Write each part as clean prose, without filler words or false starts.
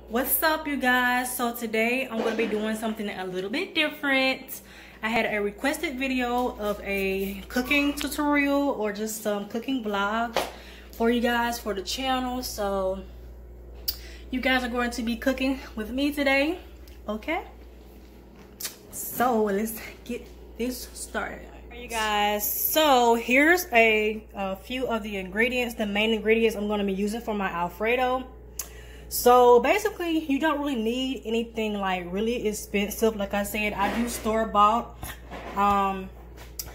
What's up, you guys? So today I'm going to be doing something a little bit different. I had a requested video of a cooking tutorial or just some cooking vlogs for you guys for the channel. So you guys are going to be cooking with me today, okay? So let's get this started. Alright, you guys, so here's a few of the ingredients, the main ingredients I'm going to be using for my Alfredo. So basically, you don't really need anything like really expensive. Like I said, I do store-bought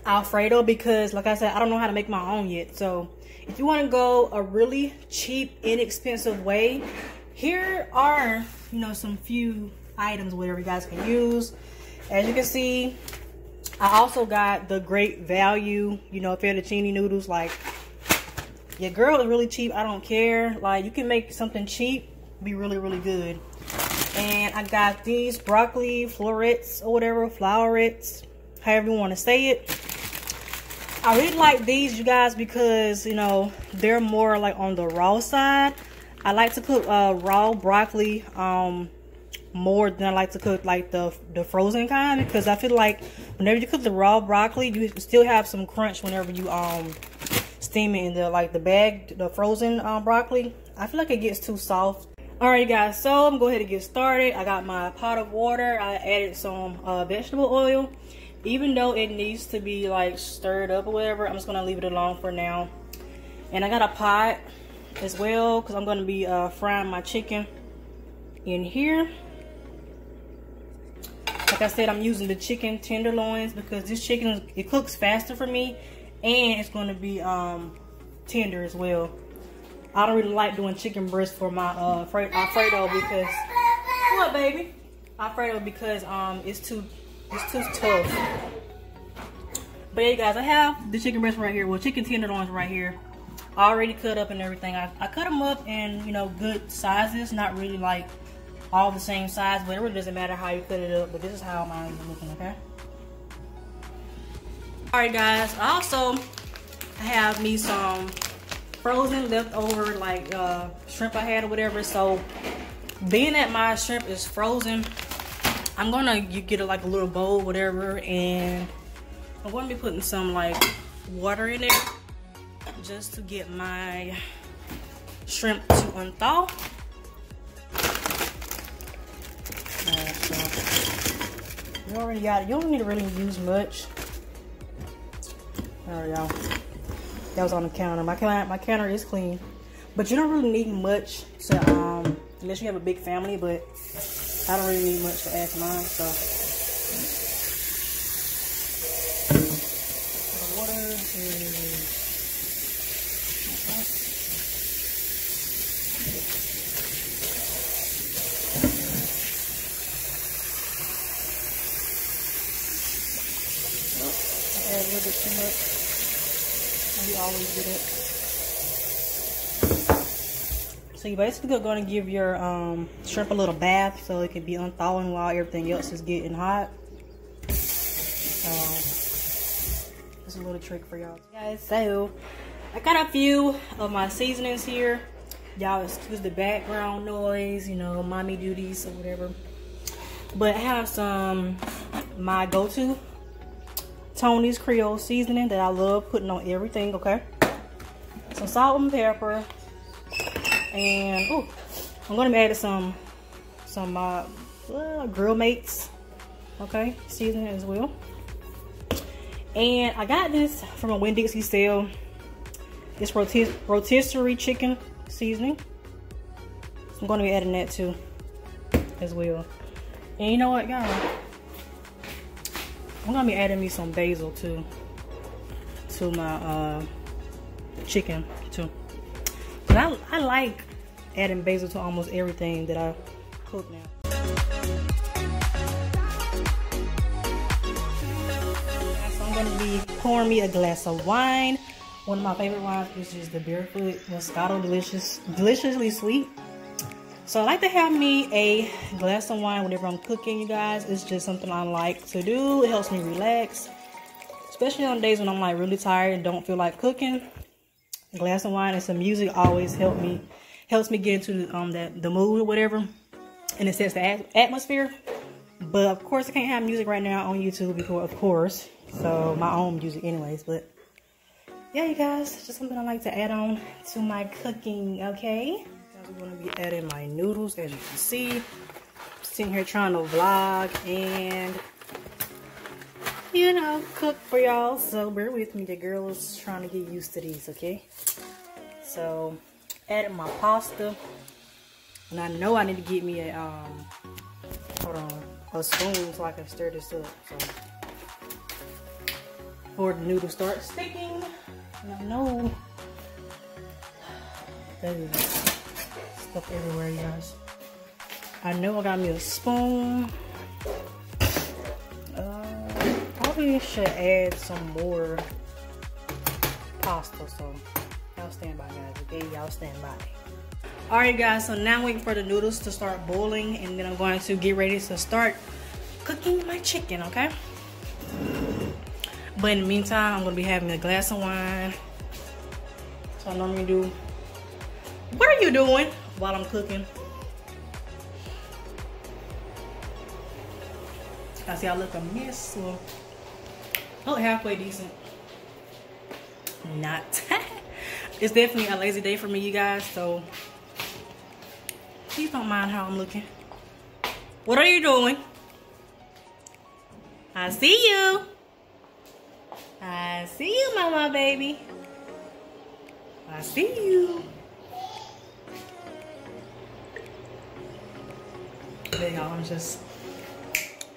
Alfredo because, like I said, I don't know how to make my own yet. So if you want to go a really cheap, inexpensive way, here are, you know, some few items whatever you guys can use. As you can see, I also got the great value, you know, fettuccine noodles. Like, your girl is really cheap. I don't care. Like, you can make something cheap be really good. And I got these broccoli florets or whatever, flowerets, however you want to say it. I really like these, you guys, because, you know, they're more like on the raw side. I like to cook raw broccoli more than I like to cook like the frozen kind, because I feel like whenever you cook the raw broccoli, you still have some crunch whenever you steam it in the bag, the frozen broccoli. I feel like it gets too soft. Alright guys, so I'm gonna go ahead and get started. I got my pot of water. I added some vegetable oil. Even though it needs to be like stirred up or whatever, I'm just gonna leave it alone for now. And I got a pot as well because I'm gonna be frying my chicken in here. Like I said, I'm using the chicken tenderloins because this chicken, it cooks faster for me, and it's gonna be tender as well. I don't really like doing chicken breast for my Alfredo because what, baby? Alfredo, because it's too tough. But yeah, you guys, I have the chicken breast right here. Well, chicken tenderloins right here, already cut up and everything. I cut them up in, you know, good sizes, not really like all the same size, but it really doesn't matter how you cut it up. But this is how mine is looking, okay? All right, guys. Also, I have me some frozen leftover like shrimp I had or whatever. So being that my shrimp is frozen, I'm gonna get like a little bowl, whatever, and I'm gonna be putting some like water in there just to get my shrimp to unthaw. So you already got it. You don't need to really use much. There we go. That was on the counter. My counter is clean, but you don't really need much to unless you have a big family. But I don't really need much to add to mine. So the water is I add a little bit too much. You always get it. So you're basically going to give your shrimp a little bath so it can be unthawing while everything else is getting hot. That's a little trick for y'all, guys. So I got a few of my seasonings here. Y'all excuse the background noise, you know, mommy duties or whatever. But I have some my go-to Tony's Creole seasoning that I love putting on everything, okay? Some salt and pepper. And, oh, I'm going to be adding some Grill Mates, okay? Seasoning as well. And I got this from a Winn-Dixie sale. It's rotisserie chicken seasoning. So I'm going to be adding that too as well. And you know what, y'all? I'm gonna be adding me some basil too to my chicken too. But I like adding basil to almost everything that I cook now. So I'm gonna be pouring me a glass of wine. One of my favorite wines, which is the Barefoot Moscato, deliciously sweet. So I like to have me a glass of wine whenever I'm cooking, you guys. It's just something I like to do. It helps me relax, especially on days when I'm like really tired and don't feel like cooking. A glass of wine and some music always helps me get into the mood or whatever. and it sets the atmosphere. But of course I can't have music right now on YouTube because of course, so my own music anyways. But yeah, you guys, just something I like to add on to my cooking. Okay, I'm going to be adding my noodles. As you can see, I'm sitting here trying to vlog and, you know, cook for y'all, so bear with me. The girl is trying to get used to these. Okay, so added my pasta, and I know I need to get me a hold on, a spoon so I can stir this up, so before the noodles start sticking. And I know there's stuff everywhere, you guys. I know I got me a spoon. Probably should add some more pasta, so y'all stand by, guys. Okay, y'all stand by. Alright guys, so now I'm waiting for the noodles to start boiling, and then I'm going to get ready to start cooking my chicken, okay? But in the meantime, I'm going to be having a glass of wine. So I normally do. What are you doing while I'm cooking? I see I look a mess, so I look halfway decent. Not. It's definitely a lazy day for me, you guys, so please don't mind how I'm looking. What are you doing? I see you. I see you, mama baby. I see you. There y'all, I'm just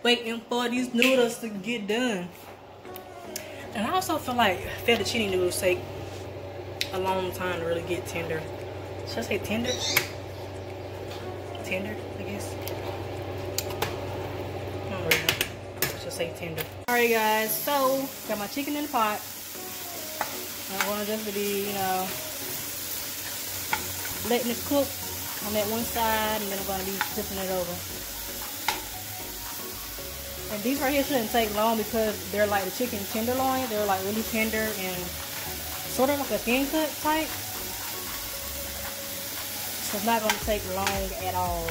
waiting for these noodles to get done. And I also feel like fettuccine noodles take a long time to really get tender. Should I say tender? Tender, I guess. I don't really know. Should say tender. Alright guys, so got my chicken in the pot. I'm gonna just be, you know, letting it cook on that one side, and then I'm gonna be flipping it over. And these right here shouldn't take long because they're like the chicken tenderloin. They're like really tender and sort of like a thin cut type. So it's not going to take long at all.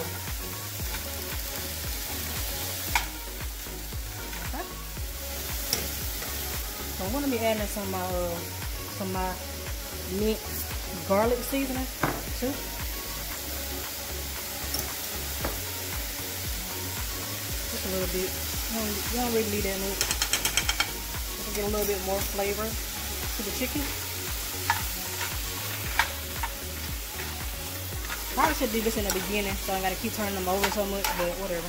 Okay. So I'm going to be adding some of my minced garlic seasoning too. Just a little bit. You don't really need that much. Just to get a little bit more flavor to the chicken. Probably should do this in the beginning, so I gotta keep turning them over so much, but whatever.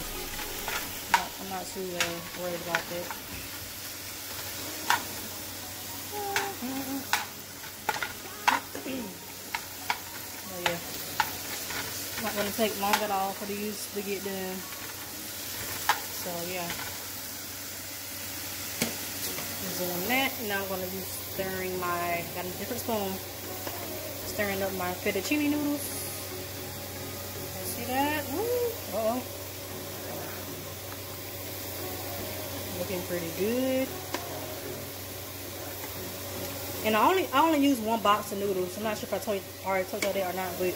I'm not too worried about that. Oh yeah, not gonna take long at all for these to get done. So yeah, I'm doing that. Now I'm gonna be stirring my, got a different spoon, stirring up my fettuccine noodles. See that? Uh-oh. Looking pretty good. And I only use one box of noodles. I'm not sure if I already told you that or not, but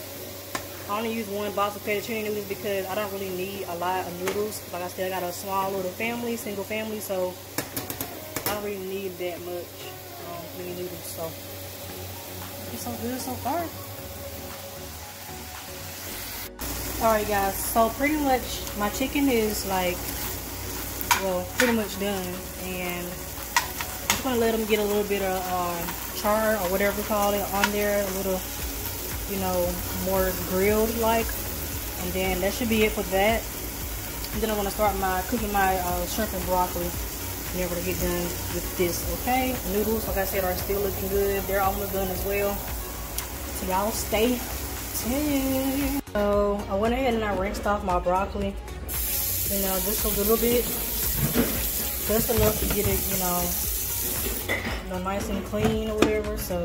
I only use one box of fettuccine noodles because I don't really need a lot of noodles. Like I said, I got a small little family, single family, so I don't really need that much many noodles. So it's so good so far. Alright guys, so pretty much my chicken is like, well, pretty much done, and I'm just gonna let them get a little bit of char or whatever you call it on there, a little, you know, more grilled like, and then that should be it for that. And then I'm gonna start cooking my shrimp and broccoli whenever to get done with this. Okay, noodles, like I said, are still looking good. They're almost done as well. So y'all stay tuned. So I went ahead and I rinsed off my broccoli, you know, just a little bit, just enough to get it, you know, nice and clean or whatever. So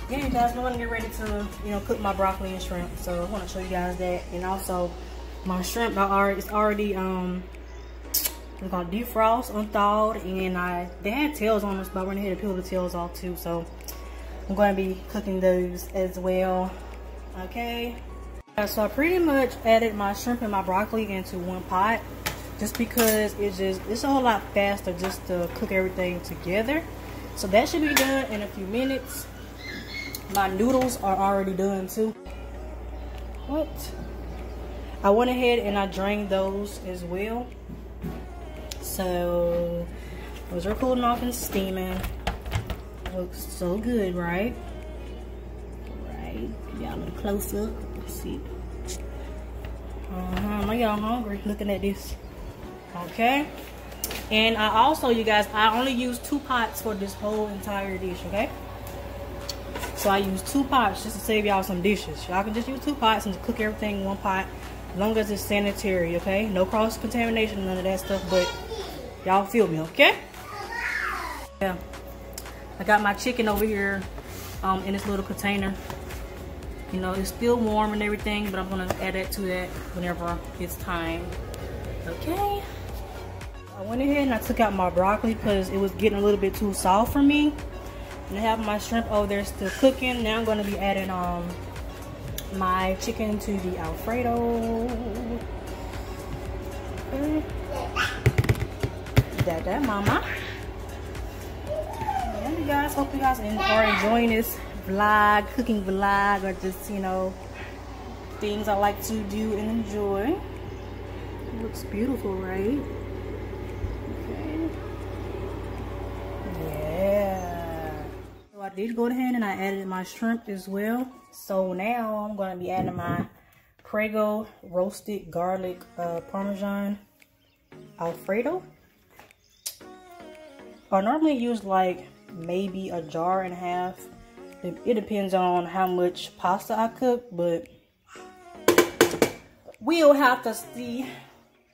yeah, you guys, I'm gonna get ready to, you know, cook my broccoli and shrimp. So I want to show you guys that, and also my shrimp it's already I'm gonna defrost, unthawed, and they had tails on us, but I went ahead and peeled the tails off too. So I'm going to be cooking those as well. Okay. So I pretty much added my shrimp and my broccoli into one pot, just because it's a whole lot faster just to cook everything together. So that should be done in a few minutes. My noodles are already done too. What? I went ahead and I drained those as well. So those are cooling off and steaming. Looks so good, right? Right. Y'all a little closer. Let's see. I know y'all hungry looking at this. Okay. And I also, you guys, I only use 2 pots for this whole entire dish, okay? So I use 2 pots just to save y'all some dishes. Y'all can just use 2 pots and cook everything in 1 pot, as long as it's sanitary, okay? No cross-contamination, none of that stuff, but y'all feel me, okay? Yeah. I got my chicken over here in this little container. You know, it's still warm and everything, but I'm gonna add that to that whenever it's time. Okay. I went ahead and I took out my broccoli because it was getting a little bit too soft for me. And I have my shrimp over there still cooking. Now I'm gonna be adding my chicken to the Alfredo. Okay. That mama. And you guys, hope you guys are enjoying this vlog, cooking vlog, or just, you know, things I like to do and enjoy. It looks beautiful, right? Okay. Yeah. So I did go ahead and I added my shrimp as well. So now I'm going to be adding my Prego roasted garlic Parmesan Alfredo. I normally use like maybe a jar and a half. It depends on how much pasta I cook, but we'll have to see.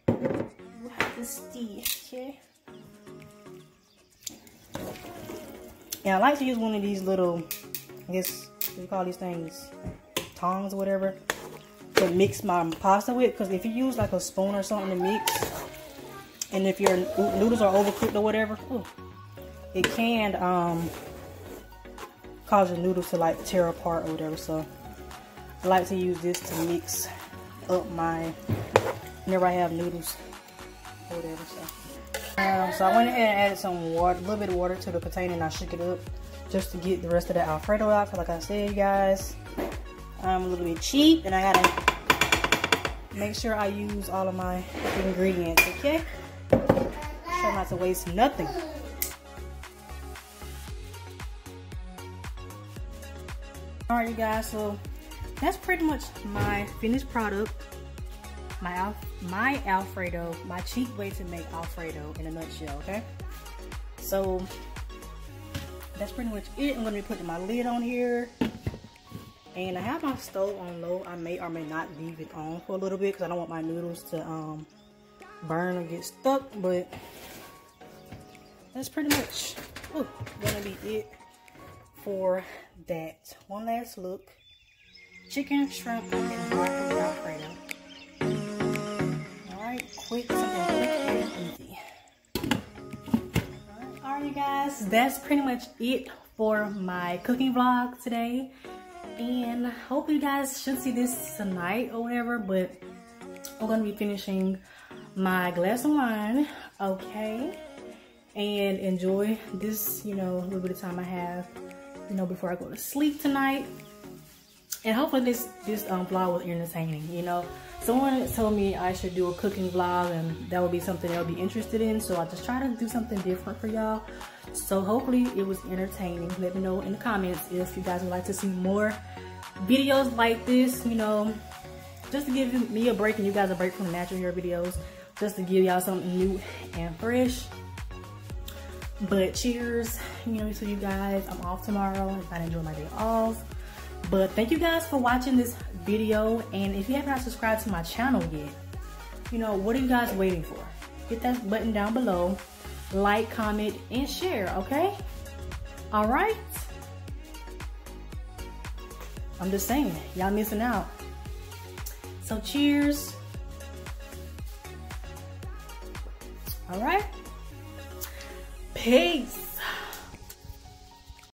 We'll have to see, okay? And I like to use one of these little, I guess, what do you call these things? Tongs or whatever, to mix my pasta with. Because if you use like a spoon or something to mix, and if your noodles are overcooked or whatever, it can cause your noodles to like tear apart or whatever. So I like to use this to mix up my, whenever I have noodles or whatever. So I went ahead and added some water, a little bit of water to the container, and I shook it up just to get the rest of the Alfredo out. Cause like I said, you guys, I'm a little bit cheap and I gotta make sure I use all of my ingredients, okay? Try not to waste nothing. Alright, you guys, so that's pretty much my finished product. My Alfredo, my cheap way to make Alfredo in a nutshell, okay? So that's pretty much it. I'm gonna be putting my lid on here. And I have my stove on low. I may or may not leave it on for a little bit because I don't want my noodles to burn or get stuck, but that's pretty much gonna be it for that. One last look. Chicken, shrimp, and broccoli Alfredo. Alright, quick, something quick and easy. Alright, you guys, that's pretty much it for my cooking vlog today. And hopefully you guys should see this tonight or whatever, but I'm gonna be finishing my glass of wine, okay? And enjoy this, you know, little bit of time I have, you know, before I go to sleep tonight. And hopefully this vlog was entertaining. You know, someone told me I should do a cooking vlog and that would be something they'll be interested in, so I just try to do something different for y'all. So hopefully it was entertaining. Let me know in the comments if you guys would like to see more videos like this, you know, just to give me a break and you guys a break from the natural hair videos, just to give y'all something new and fresh. But cheers, you know, to you guys. I'm off tomorrow if I enjoy my day off. But thank you guys for watching this video, and if you have not subscribed to my channel yet, you know, what are you guys waiting for? Hit that button down below, like, comment, and share, okay? All right. I'm just saying, y'all missing out. So cheers. All right. Peace.